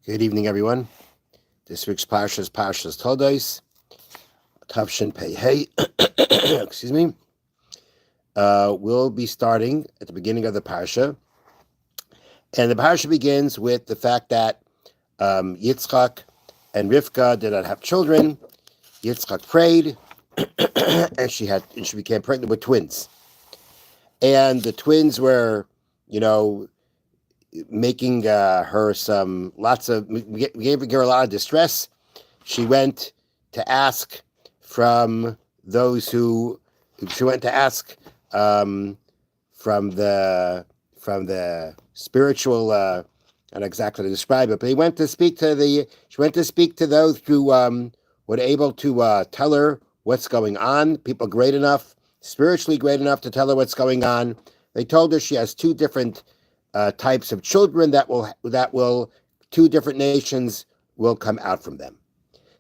Good evening, everyone. This week's Parsha is Parshas Toldos, Tavshin Pei Hey. Excuse me. We'll be starting at the beginning of the Parsha. And the Parsha begins with the fact that Yitzchak and Rivka did not have children. Yitzchak prayed, and she became pregnant with twins. And the twins were, making her gave her a lot of distress. She went to ask from the spiritual, not exactly to describe it, but she went to speak to those who were able to tell her what's going on, people spiritually great enough to tell her what's going on. They told her she has two different types of children that will two different nations will come out from them.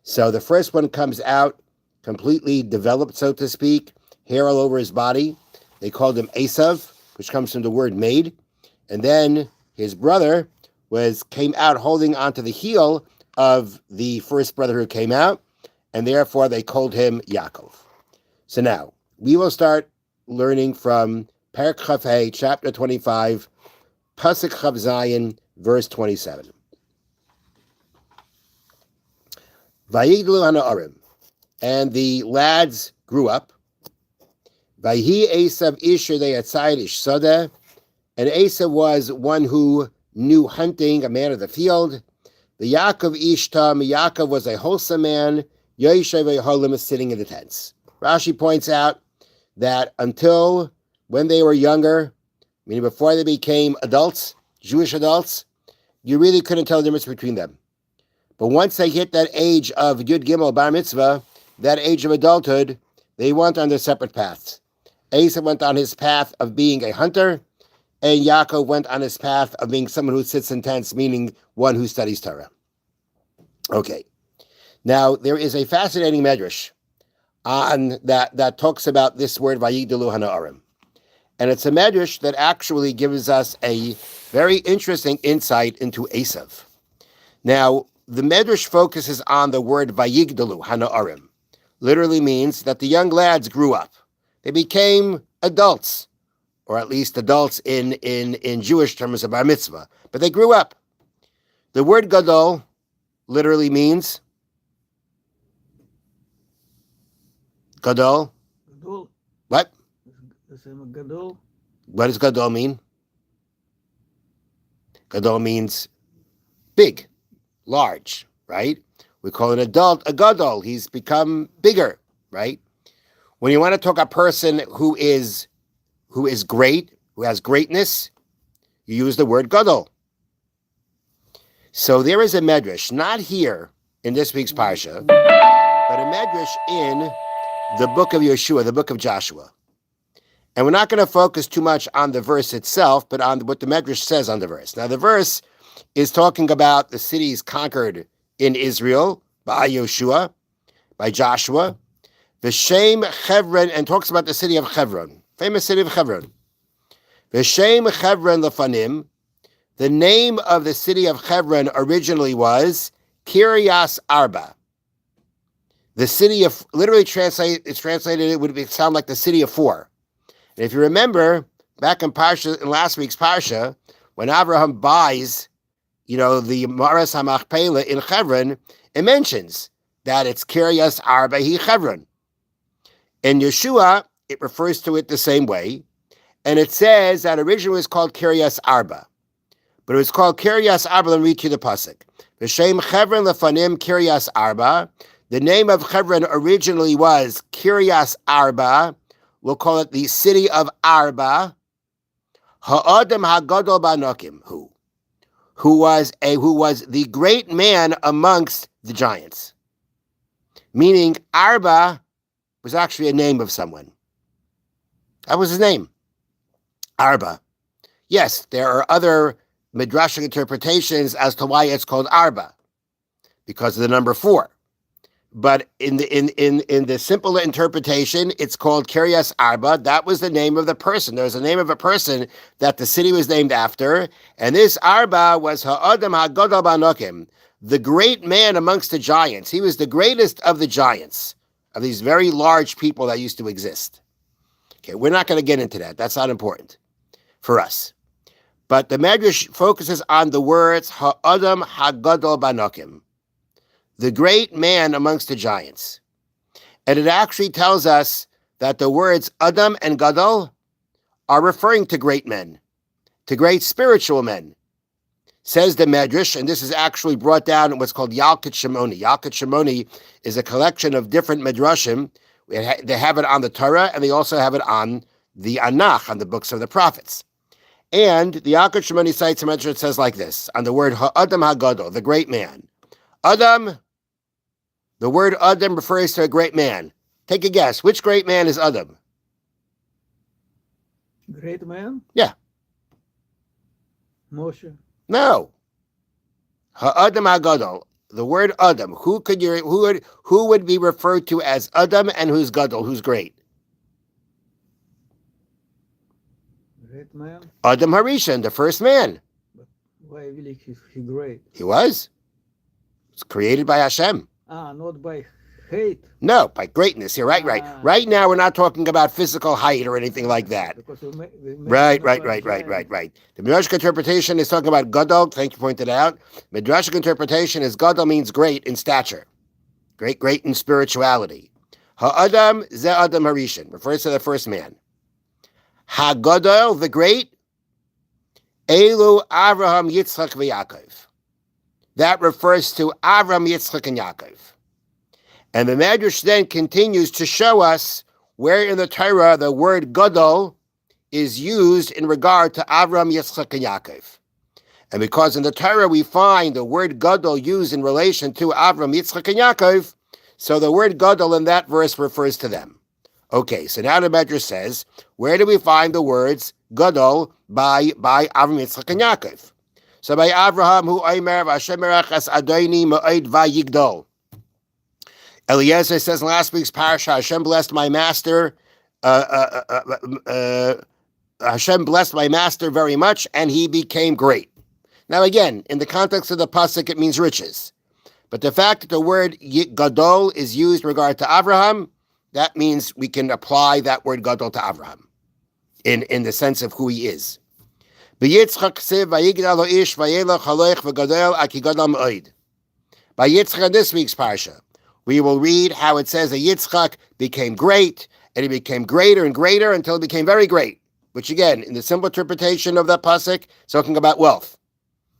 So the first one comes out completely developed, so to speak, hair all over his body. They called him Eusav, which comes from the word made. And then his brother came out holding onto the heel of the first brother who came out, and therefore they called him Yaakov. So now we will start learning from Perek Chaf Hey, chapter 25, Pasuk Chav Zayin, verse 27. Vayigdalu hana'arim, and the lads grew up. Vayhi Esav ish yatzayid ish sadeh, and Esav was one who knew hunting, a man of the field. The Yaakov ish tam, Yaakov was a wholesome man. Yoshev v'yeholim is sitting in the tents. Rashi points out that until when they were younger, meaning before they became adults, Jewish adults, you really couldn't tell the difference between them. But once they hit that age of Yud Gimel Bar Mitzvah, that age of adulthood, they went on their separate paths. Esau went on his path of being a hunter, and Yaakov went on his path of being someone who sits in tents, meaning one who studies Torah. Okay. Now, there is a fascinating medrash on that talks about this word, Vayigdalu hana'arim. And it's a medrash that actually gives us a very interesting insight into Esav. Now, the medrash focuses on the word Vayigdalu hana'arim. Literally means that the young lads grew up. They became adults, or at least adults in Jewish terms of bar mitzvah. But they grew up. The word gadol literally means gadol. Gadol. What? Gadol. What does gadol mean? Gadol means big, large, right? We call an adult a gadol. He's become bigger, right? When you want to talk a person who is great, who has greatness, you use the word gadol. So there is a medrash, not here in this week's parsha, but a medrash in the book of Yeshua, the book of Joshua. And we're not going to focus too much on the verse itself, but on what the Medrash says on the verse. Now, the verse is talking about the cities conquered in Israel by Yeshua, by Joshua, V'shem Chevron, and talks about the city of Hebron, famous city of Hebron. V'shem Chevron lefanim, the name of the city of Hebron originally was Kiryas Arba. The city of, literally translated, it would sound like the city of four. And if you remember, back in last week's Parsha, when Abraham buys, the Maras HaMachpelah in Hebron, it mentions that it's Kiryas Arba hi Hebron. In Yeshua, it refers to it the same way, and it says that originally it was called Kiryas Arba. But it was called Kiryas Arba, let me read you the pasuk. V'shem Hebron lefanim Kiryas Arba. The name of Hebron originally was Kiryas Arba. We'll call it the city of Arba. Ha'adam hagadol banokim, who was the great man amongst the giants. Meaning Arba was actually a name of someone. That was his name, Arba. Yes, there are other midrashic interpretations as to why it's called Arba, because of the number 4. But in the simple interpretation, it's called Kiryas Arba. That was the name of the person. There's a name of a person that the city was named after, and this Arba was Ha'adam HaGadol Banokim, the great man amongst the giants. He was the greatest of the giants, of these very large people that used to exist. Okay, we're not going to get into that. That's not important for us. But the Medrash focuses on the words Ha'adam Hagadol Banokim, the great man amongst the giants. And it actually tells us that the words Adam and Gadol are referring to great men, to great spiritual men. Says the Medrash, and this is actually brought down in what's called Yalkut Shimoni. Yalkut Shimoni is a collection of different Medrashim. They have it on the Torah, and they also have it on the Anach, on the books of the prophets. And the Yalkut Shimoni cites a Medrash that says like this, on the word Ha'adam Hagadol, the great man. Adam, the word Adam refers to a great man. Take a guess. Which great man is Adam? Great man? Yeah. Moshe. No. Ha'adam Hagadol. The word Adam. Who would be referred to as Adam and who's Gadol? Who's great? Great man? Adam Harishon, the first man. But why really he great? He was. It's created by Hashem. Not by hate. No, by greatness. You're right. Right now, we're not talking about physical height or anything like that. Because Right. The Midrashic interpretation is talking about Gadol. Thank you, pointed out. Midrashic interpretation is Gadol means great in stature, great in spirituality. Ha'adam ze Adam Harishon refers to the first man. Hagadol, the great, Elu Avraham Yitzchak v'Yaakov. That refers to Avram, Yitzchak, and Yaakov. And the Medrash then continues to show us where in the Torah the word Gadol is used in regard to Avram, Yitzchak, and Yaakov. And because in the Torah we find the word Gadol used in relation to Avram, Yitzchak, and Yaakov, so the word Gadol in that verse refers to them. Okay, so now the Medrash says, where do we find the words Gadol by Avram, Yitzchak, and Yaakov? So by Avraham, who Omer Hashem Merachas Adoni Ma'od Vayigdol. Eliezer says in last week's parasha, Hashem blessed my master. Hashem blessed my master very much, and he became great. Now again, in the context of the pasuk, it means riches. But the fact that the word Gadol is used in regard to Avraham, that means we can apply that word Gadol to Avraham in the sense of who he is. By Yitzchak in this week's parsha, we will read how it says that Yitzchak became great, and he became greater and greater until he became very great, which again, in the simple interpretation of that pasuk, is talking about wealth.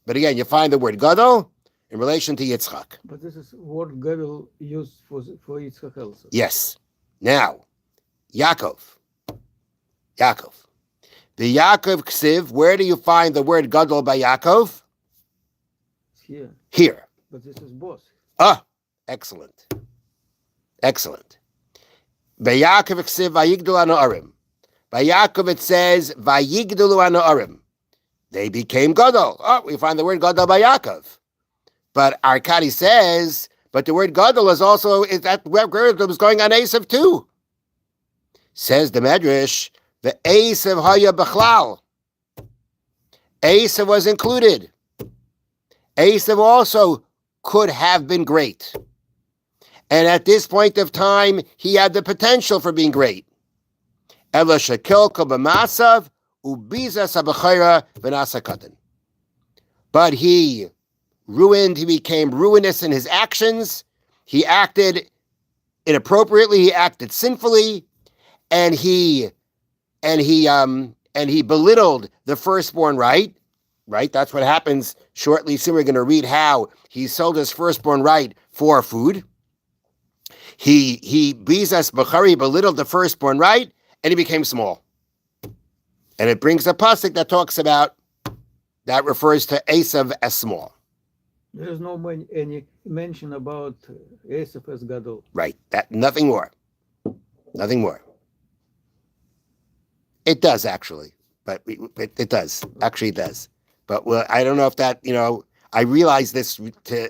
But again, you find the word Gadol in relation to Yitzchak. But this is word Gadol used for Yitzchak also. Yes. Now, Yaakov. The Yaakov Ksiv, where do you find the word Gadol by Yaakov? It's Here. But this is boss. Excellent. By Yaakov Ksiv, Vayigdulu Anorim. By Yaakov it says, Vayigdulu Anorim. They became Gadol. We find the word Gadol by Yaakov. But Arkadi says, but the word Gadol is also, that word was going on Eusav too. Says the Medrash, the Eusav Haya Bechlal. Eusav was included. Eusav also could have been great. And at this point of time, he had the potential for being great. Ela Shekil Kobamasav Ubiza Sabachira Vanasa Katan. But he became ruinous in his actions. He acted inappropriately, he acted sinfully, and he belittled the firstborn right. That's what happens shortly. Soon we're going to read how he sold his firstborn right for food. He bizas b'chari, belittled the firstborn right, and he became small. And it brings a pasuk that talks about, that refers to Eusav as small. There is no any mention about Eusav as Gadol. Right. Nothing more. It does actually, but it does. Actually, it does. But I don't know if that, I realized this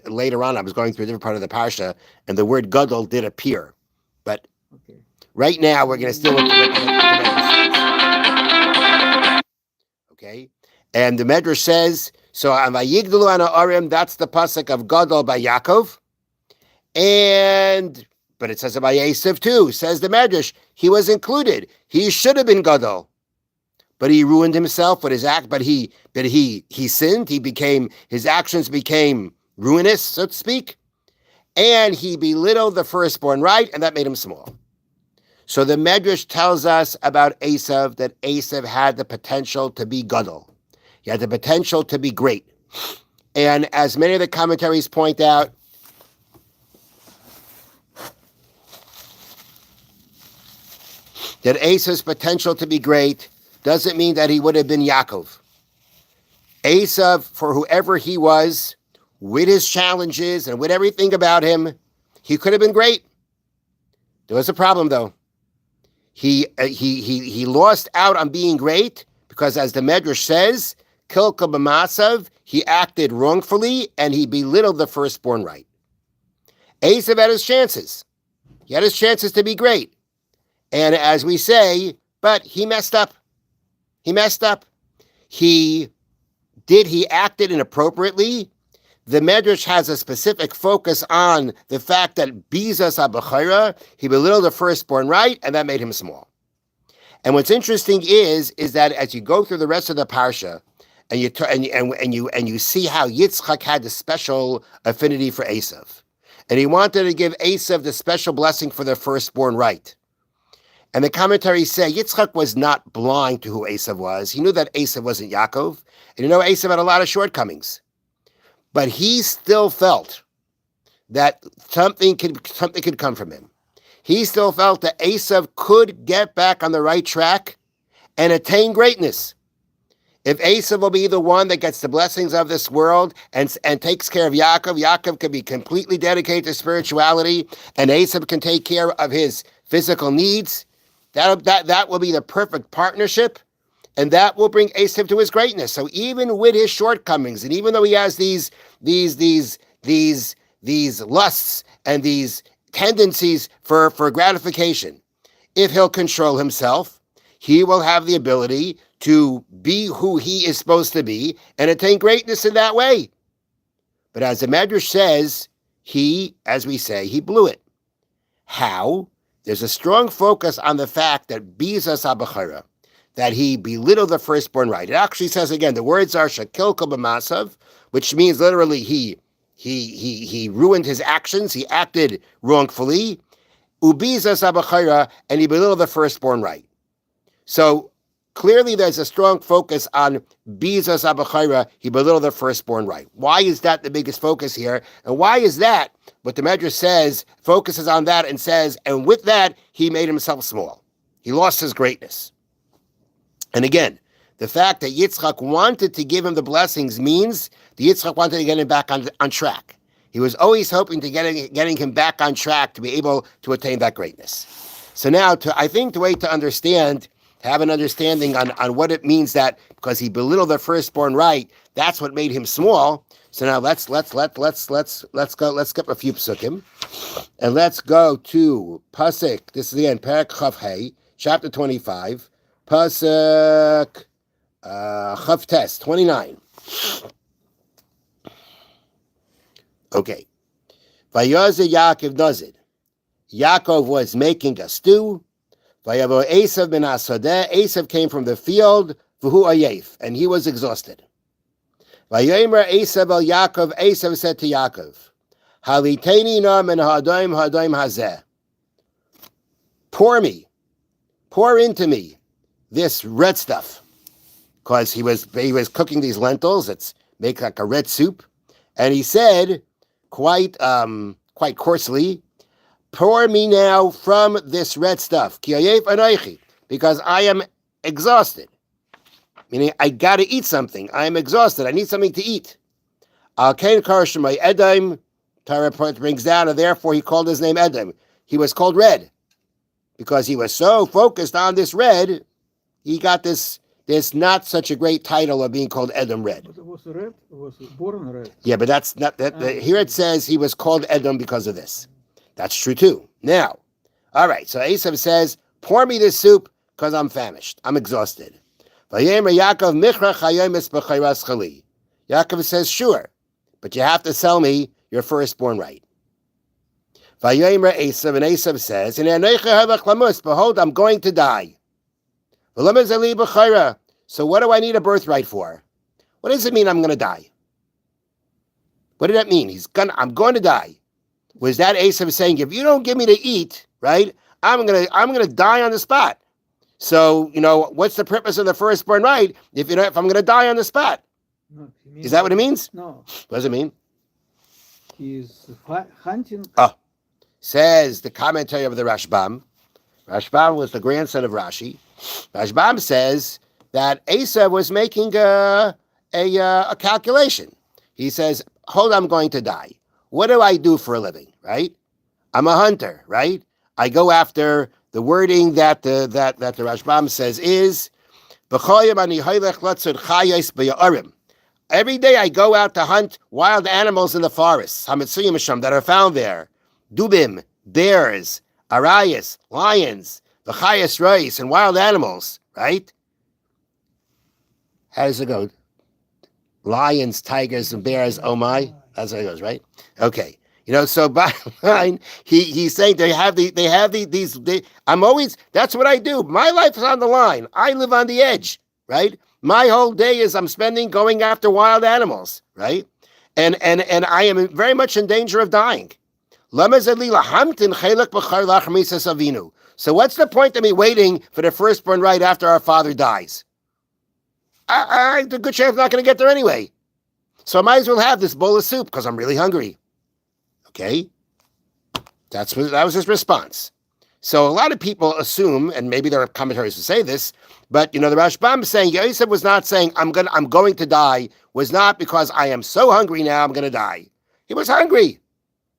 later on. I was going through a different part of the parsha, and the word Gadol did appear. But right now, we're going to still look at the Medrash. Okay? And the Medrash says, So on Vayigdalu Ana Arim, that's the pasuk of Gadol by Yaakov. But it says about Eusav too. Says the Medrash, he was included. He should have been Gadol, but he ruined himself with his act. But he sinned. His actions became ruinous, so to speak, and he belittled the firstborn right, and that made him small. So the Medrash tells us about Eusav that Eusav had the potential to be Gadol. He had the potential to be great. And as many of the commentaries point out, that Eisav's potential to be great doesn't mean that he would have been Yaakov. Eusav, for whoever he was, with his challenges and with everything about him, he could have been great. There was a problem, though. He lost out on being great because, as the Medrash says, Kilka b'masav, he acted wrongfully and he belittled the firstborn right. Eusav had his chances. He had his chances to be great. And as we say, but he messed up. He acted inappropriately. The Medrash has a specific focus on the fact that Bizas HaBechira, he belittled the firstborn right, and that made him small. And what's interesting is that as you go through the rest of the parsha, and you see how Yitzchak had the special affinity for Eusav, and he wanted to give Eusav the special blessing for the firstborn right. And the commentaries say Yitzchak was not blind to who Eusav was. He knew that Eusav wasn't Yaakov, and Eusav had a lot of shortcomings. But he still felt that something could come from him. He still felt that Eusav could get back on the right track and attain greatness. If Eusav will be the one that gets the blessings of this world and takes care of Yaakov, Yaakov can be completely dedicated to spirituality, and Eusav can take care of his physical needs. That will be the perfect partnership, and that will bring Eusav to his greatness. So even with his shortcomings, and even though he has these lusts and these tendencies for gratification, if he'll control himself, he will have the ability to be who he is supposed to be and attain greatness in that way. But as the Medrash says, he blew it. How? There's a strong focus on the fact that Bizas HaBechira, that he belittled the firstborn right. It actually says again, the words are Shakilka b'masav, which means literally he ruined his actions, he acted wrongfully. Ubizas HaBechira, and he belittled the firstborn right. So clearly there's a strong focus on Bizas HaBechira, he belittled the firstborn right. Why is that the biggest focus here? And why is that what the Medrash says, focuses on that and says, and with that, he made himself small. He lost his greatness. And again, the fact that Yitzchak wanted to give him the blessings means the Yitzchak wanted to get him back on track. He was always hoping to getting him back on track to be able to attain that greatness. So now, I think the way to understand, to have an understanding on what it means that because he belittled the firstborn right, that's what made him small. So now let's skip a few psukim, and let's go to pasuk. This is the end, Perek Chav Hey, chapter 25, pasuk Chav Tes 29. Okay, Vayoze Yaakov does it. Yaakov was making a stew. Vayavo Eusav ben Asadeh. Eusav came from the field. V'hu ayef, and he was exhausted. Vayomer Eusav el Yaakov. Eusav said to Yaakov, Haliteni na min ha'adayim hazeh. Pour into me this red stuff, because he was cooking these lentils. It's make like a red soup, and he said quite coarsely, pour me now from this red stuff, because I am exhausted. Meaning, I got to eat something. I am exhausted. I need something to eat. Edom, Torah brings down, and therefore he called his name Edom. He was called Red, because he was so focused on this red, he got this not such a great title of being called Edom Red. But it was red? It was born red? Yeah, but that's not that. Here it says he was called Edom because of this. That's true too. Now, all right, so Eusav says, pour me this soup because I'm famished. I'm exhausted. Yaakov Yaakov says, sure, but you have to sell me your firstborn right. Vayomer Esav, and Esav says, behold, I'm going to die. So what do I need a birthright for? What does it mean I'm going to die? What did that mean? I'm going to die. Was that Esav saying, if you don't give me to eat, right, I'm gonna die on the spot. So, what's the purpose of the firstborn right if I'm going to die on the spot? No, Is that what it means? No. What does it mean? He's hunting. Says the commentary of the Rashbam. Rashbam was the grandson of Rashi. Rashbam says that Esav was making a calculation. He says, hold on, I'm going to die. What do I do for a living, right? I'm a hunter, right? I go after the wording that the Rashbam says is, every day I go out to hunt wild animals in the forests, that are found there. Dubim, bears, arayas, lions, v'chayas reis, and wild animals, right? How does it go? Lions, tigers, and bears, oh my. That's how it goes, right? Okay. So bottom line, he's saying that's what I do. My life is on the line. I live on the edge, right? My whole day is I'm spending going after wild animals, right? And I am very much in danger of dying. So what's the point of me waiting for the firstborn right after our father dies? There's a good chance I'm not going to get there anyway. So I might as well have this bowl of soup because I'm really hungry. Okay? That was his response. So a lot of people assume, and maybe there are commentaries to say this, but the Rashbam is saying, Yosef was not saying, I'm going to die, was not because I am so hungry now, I'm going to die. He was hungry.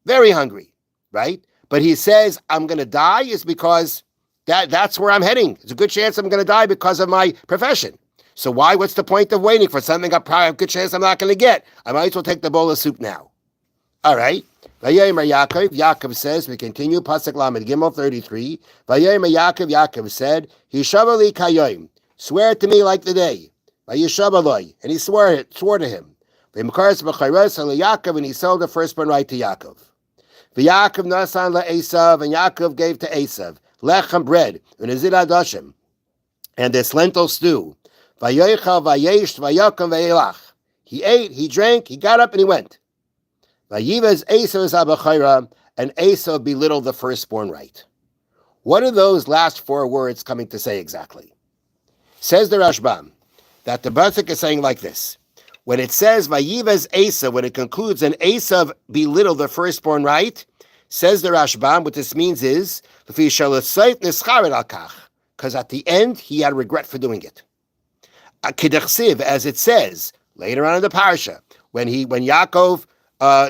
Very hungry, right? But he says, I'm going to die is because that's where I'm heading. There's a good chance I'm going to die because of my profession. So what's the point of waiting for something I probably have a good chance I'm not going to get? I might as well take the bowl of soup now. All right. Yaakov says, we continue, Pasuk Lamed Gimel 33. Yaakov said, Hishavali kayoim, swear to me like the day. And he swore to him. And he sold the firstborn right to Yaakov. Yaakov nasan Esav, and Yaakov gave to Esav lechem bread, and this lentil stew. He ate, he drank, he got up, and he went. And Esav belittled the firstborn right. What are those last four words coming to say exactly? Says the Rashbam that the Pasuk is saying like this. When it says Vayivez Esav, when it concludes and Esav belittled the firstborn right, says the Rashbam, what this means is because at the end he had regret for doing it. As it says later on in the parsha, when Yaakov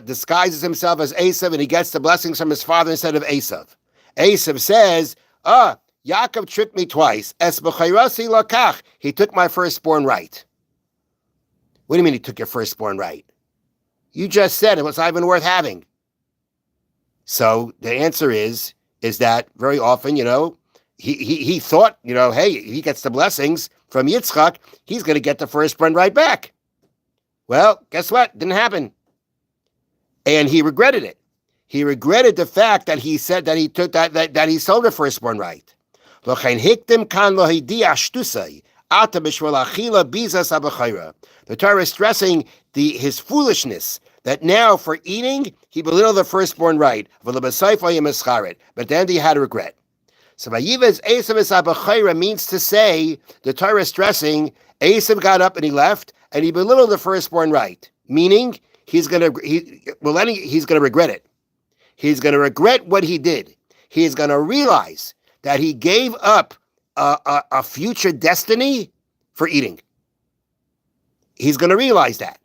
disguises himself as Esav and he gets the blessings from his father instead of Esav. Esav says, Yaakov tricked me twice. Es b'chayrasi lakach. He took my firstborn right. What do you mean he took your firstborn right? You just said it was not even worth having. So the answer is that very often, he thought, hey, he gets the blessings from Yitzchak, he's going to get the firstborn right back. Well, guess what? Didn't happen. And he regretted it. He regretted the fact that he said that he took that he sold the firstborn right. The Torah is stressing his foolishness that now for eating he belittled the firstborn right. But then he had regret. So Vayivez Esav es Abachayra means to say the Torah is stressing Esav got up and he left and he belittled the firstborn right, meaning he's going to regret it. He's going to regret what he did. He's going to realize that he gave up a future destiny for eating. He's going to realize that.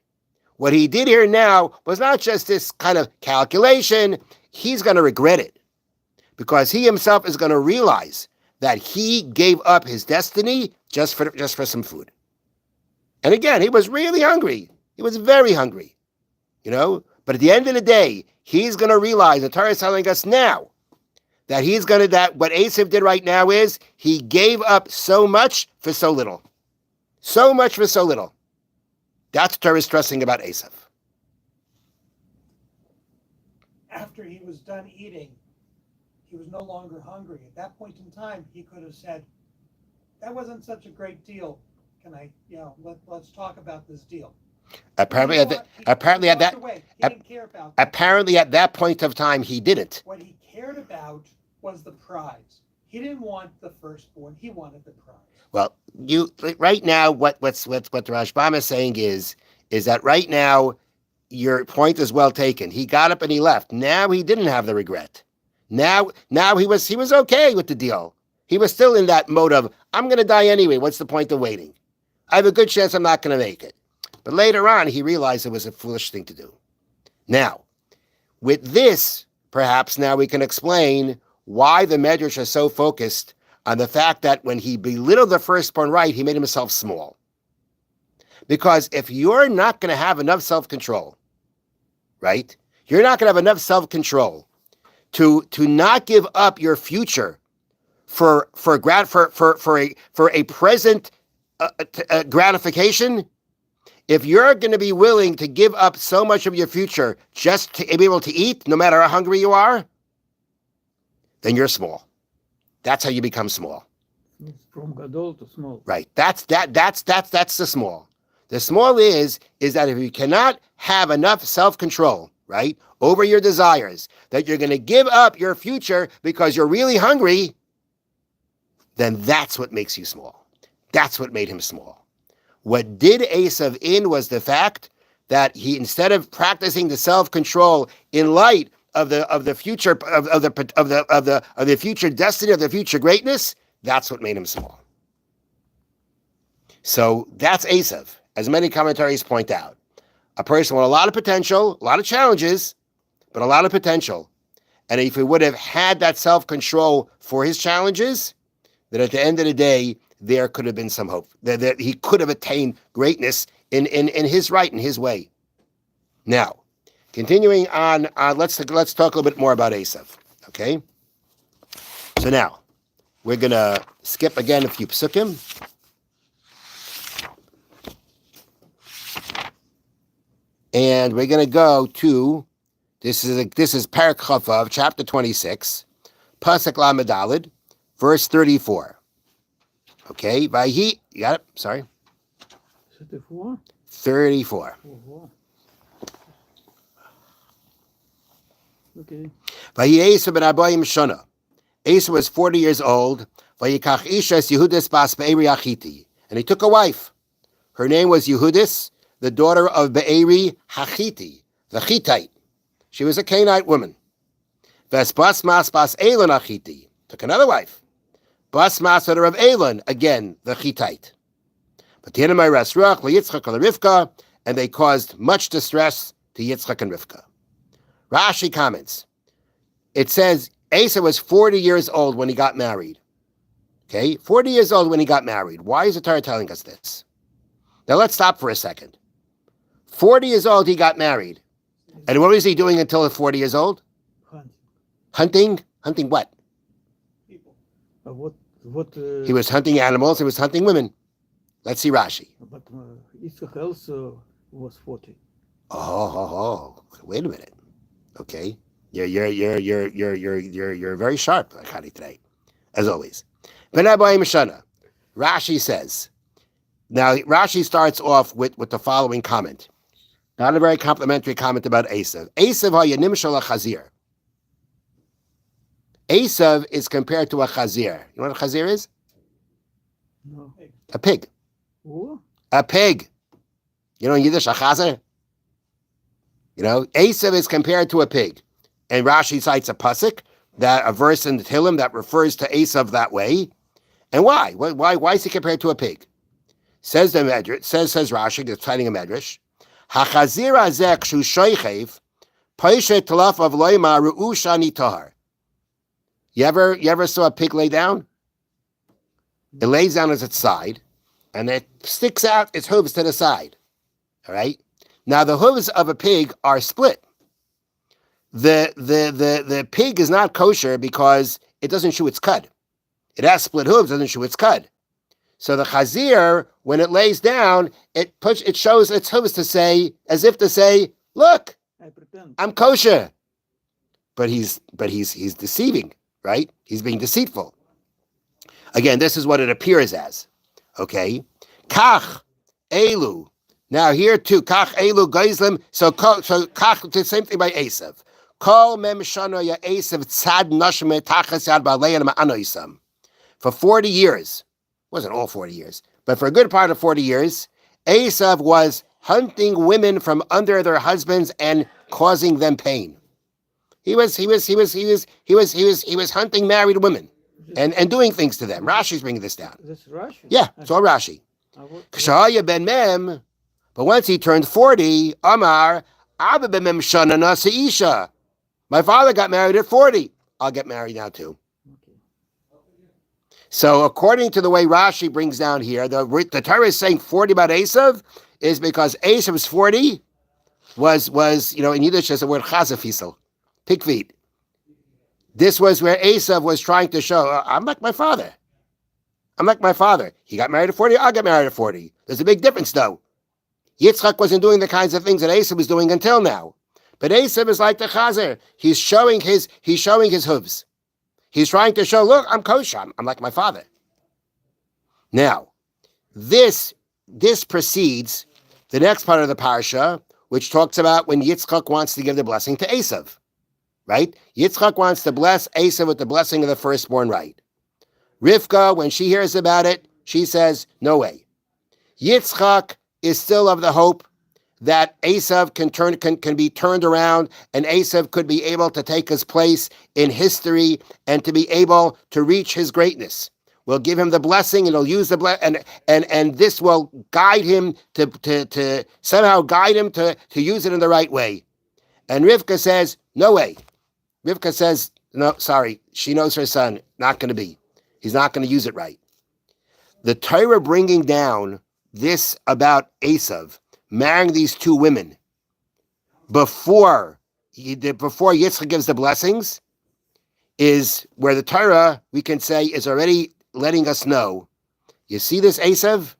What he did here now was not just this kind of calculation. He's going to regret it because he himself is going to realize that he gave up his destiny just for some food. And again, he was really hungry. He was very hungry. But at the end of the day, he's going to realize, the Torah is telling us now, that what Esav did right now is, he gave up so much for so little. So much for so little. That's what Torah is stressing about Eusav. After he was done eating, he was no longer hungry. At that point in time, he could have said, that wasn't such a great deal. Can I, let's talk about this deal. Apparently, He didn't care about that. Apparently, at that point of time, he didn't. What he cared about was the prize. He didn't want the firstborn. He wanted the prize. Well, right now, what the Rashbam is saying is that right now, your point is well taken. He got up and he left. Now he didn't have the regret. Now he was okay with the deal. He was still in that mode of, I'm going to die anyway. What's the point of waiting? I have a good chance I'm not going to make it. But later on, he realized it was a foolish thing to do. Now, with this, perhaps now we can explain why the Medrash is so focused on the fact that when he belittled the firstborn right, he made himself small. Because if you're not going to have enough self-control, right? You're not going to have enough self-control to not give up your future for a present gratification. If you're going to be willing to give up so much of your future just to be able to eat, no matter how hungry you are, then you're small. That's how you become small. It's from gadol to small. Right. That's the small. The small is that if you cannot have enough self-control, right, over your desires, that you're going to give up your future because you're really hungry, then that's what makes you small. That's what made him small. What did Eusav in was the fact that he, instead of practicing the self-control in light of the future of the future destiny of the future greatness, that's what made him small. So that's Eusav, as many commentaries point out. A person with a lot of potential, a lot of challenges, but a lot of potential. And if he would have had that self-control for his challenges, then at the end of the day, there could have been some hope. That he could have attained greatness in his right, in his way. Now, continuing on, let's talk a little bit more about Eusav. Okay? So now, we're going to skip again a few psukim. And we're going to go to, this is Parak Chavav, chapter 26, Pasuk Lamed Daled, verse 34. Okay, Vayhi, you got it? Sorry. 34? 34. Oh, okay. Vayhi Eusav ben Abayim Shana. Eusav was 40 years old. Vayikach Ishas Yehudis bas Be'eri Achiti. And he took a wife. Her name was Yehudis, the daughter of Be'eri Hachiti, the Hittite. She was a Canaanite woman. Vesbas mas bas Elon Achiti. Took another wife. Bas mas daughter of Elon, again, the Hittite. But Rivka, and they caused much distress to Yitzchak and Rivka. Rashi comments. It says Eusav was 40 years old when he got married. Okay, 40 years old when he got married. Why is the Torah telling us this? Now let's stop for a second. 40 years old, he got married. And what was he doing until 40 years old? Hunting? Hunting what? People. He was hunting animals, he was hunting women. Let's see Rashi. But Yitzchak also was 40. Oh, wait a minute. Okay. You're very sharp, Akari, today, as always. Ben Abayim Shana. Rashi says. Now Rashi starts off with the following comment. Not a very complimentary comment about Eusav. Eusav hayanim shel chazir. Eusav is compared to a chazir. You know what a chazir is? No. A pig. Oh? A pig. You know in Yiddish, a chazer? You know, Eusav is compared to a pig. And Rashi cites a pasuk, a verse in the Tehillim that refers to Eusav that way. And why? Why is he compared to a pig? Says the Medrash, says Rashi, that's citing a Medrash. Hachazir hazeh kshu shoichev, paishet talaf of loima ru'u shani tahar. You ever saw a pig lay down? It lays down on its side, and it sticks out its hooves to the side. All right. Now the hooves of a pig are split. The pig is not kosher because it doesn't chew its cud. It has split hooves, doesn't chew its cud. So the chazir, when it lays down, it shows its hooves to say, as if to say, look, I pretend. I'm kosher. But he's deceiving, right? He's being deceitful. Again, this is what it appears as. Okay? Kach elu. Now here too, kach elu geislim. So kach, the same thing by Eusav. Kol mem shana ya Eusav tzad nashim tachas yad ba'alein ma'anoisam. For 40 years, wasn't all 40 years, but for a good part of 40 years, Eusav was hunting women from under their husbands and causing them pain. He was hunting married women and doing things to them. Rashi's bringing this down. This Rashi? Yeah, it's all Rashi. What- Kshaya ben mem, but once he turned 40, Amar, Abba ben mem shana nasa isha. My father got married at 40. I'll get married now too. Okay. So according to the way Rashi brings down here, the Torah is saying 40 about Eusav is because Eusav's 40 was in Yiddish there's the word chazafisel, pig feet. This was where Eusav was trying to show, I'm like my father. I'm like my father. He got married at 40, I'll get married at 40. There's a big difference though. Yitzchak wasn't doing the kinds of things that Eusav was doing until now. But Eusav is like the chazer. He's showing his hooves. He's trying to show, look, I'm kosher. I'm like my father. Now, this precedes the next part of the parsha, which talks about when Yitzchak wants to give the blessing to Eusav, right? Yitzchak wants to bless Eusav with the blessing of the firstborn right. Rivka, when she hears about it, she says, no way. Yitzchak is still of the hope that Eusav can be turned around and Eusav could be able to take his place in history and to be able to reach his greatness. We'll give him the blessing and he'll use the blessing and this will guide him to somehow guide him to use it in the right way. And Rivka says, no way. Rivka says, no, sorry. She knows her son, not going to be. He's not going to use it right. The Torah bringing down this about Eusav, marrying these two women, before Yitzchak gives the blessings, is where the Torah, we can say, is already letting us know. You see this Eusav?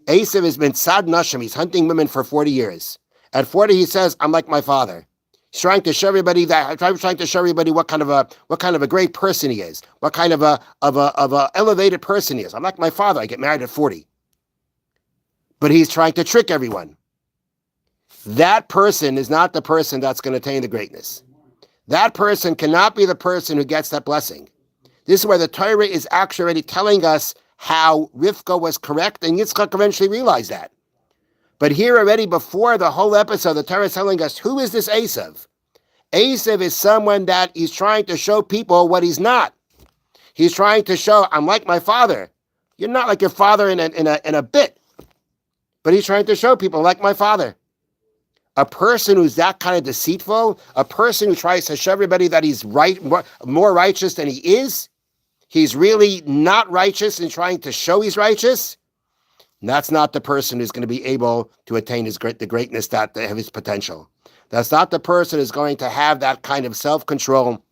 Eusav has been sad nashim. He's hunting women for 40 years. At 40, he says, I'm like my father. He's trying to show everybody what kind of a great person he is, what kind of a elevated person he is. I'm like my father. I get married at 40. But he's trying to trick everyone. That person is not the person that's going to attain the greatness. That person cannot be the person who gets that blessing. This is where the Torah is actually already telling us how Rivka was correct, and Yitzchak eventually realized that. But here already before the whole episode, the Torah is telling us, who is this Eusav? Eusav is someone that he's trying to show people what he's not. He's trying to show, I'm like my father. You're not like your father in a bit. But he's trying to show people like my father. A person who's that kind of deceitful, a person who tries to show everybody that he's right, more righteous than he is, he's really not righteous and trying to show he's righteous. That's not the person who's going to be able to attain the greatness that of his potential. That's not the person who's going to have that kind of self-control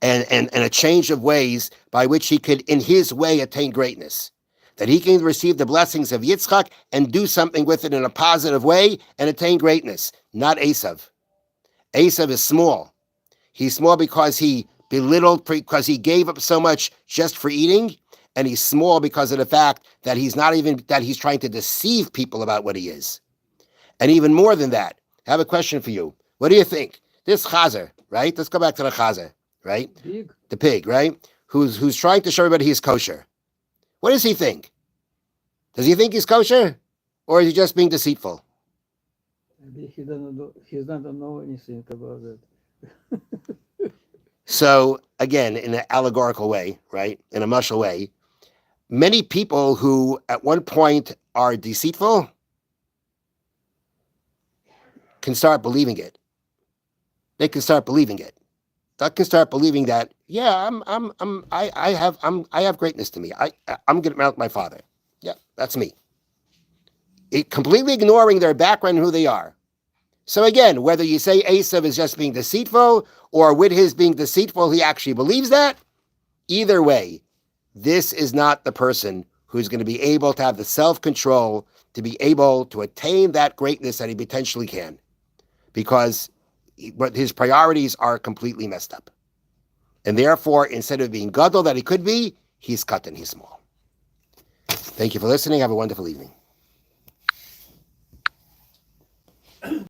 and a change of ways by which he could, in his way, attain greatness. That he can receive the blessings of Yitzchak and do something with it in a positive way and attain greatness. Not Eusav. Eusav is small. He's small because he belittled, because he gave up so much just for eating. And he's small because of the fact that he's trying to deceive people about what he is. And even more than that, I have a question for you. What do you think? This chazer, right? Let's go back to the chazer, right? Pig. The pig, right? Who's trying to show everybody he's kosher. What does he think? Does he think he's kosher? Or is he just being deceitful? Maybe he doesn't know anything about that. So, again, in an allegorical way, right? In a mushal way, many people who at one point are deceitful can start believing it. They can start believing it. They can start believing that, yeah, I have greatness to me. I'm going to mount my father. Yeah, that's me. Completely ignoring their background and who they are. So again, whether you say Eusav is just being deceitful or with his being deceitful, he actually believes that, either way, this is not the person who's going to be able to have the self-control to be able to attain that greatness that he potentially can, because his priorities are completely messed up. And therefore, instead of being gadol that he could be, he's cut and he's small. Thank you for listening. Have a wonderful evening.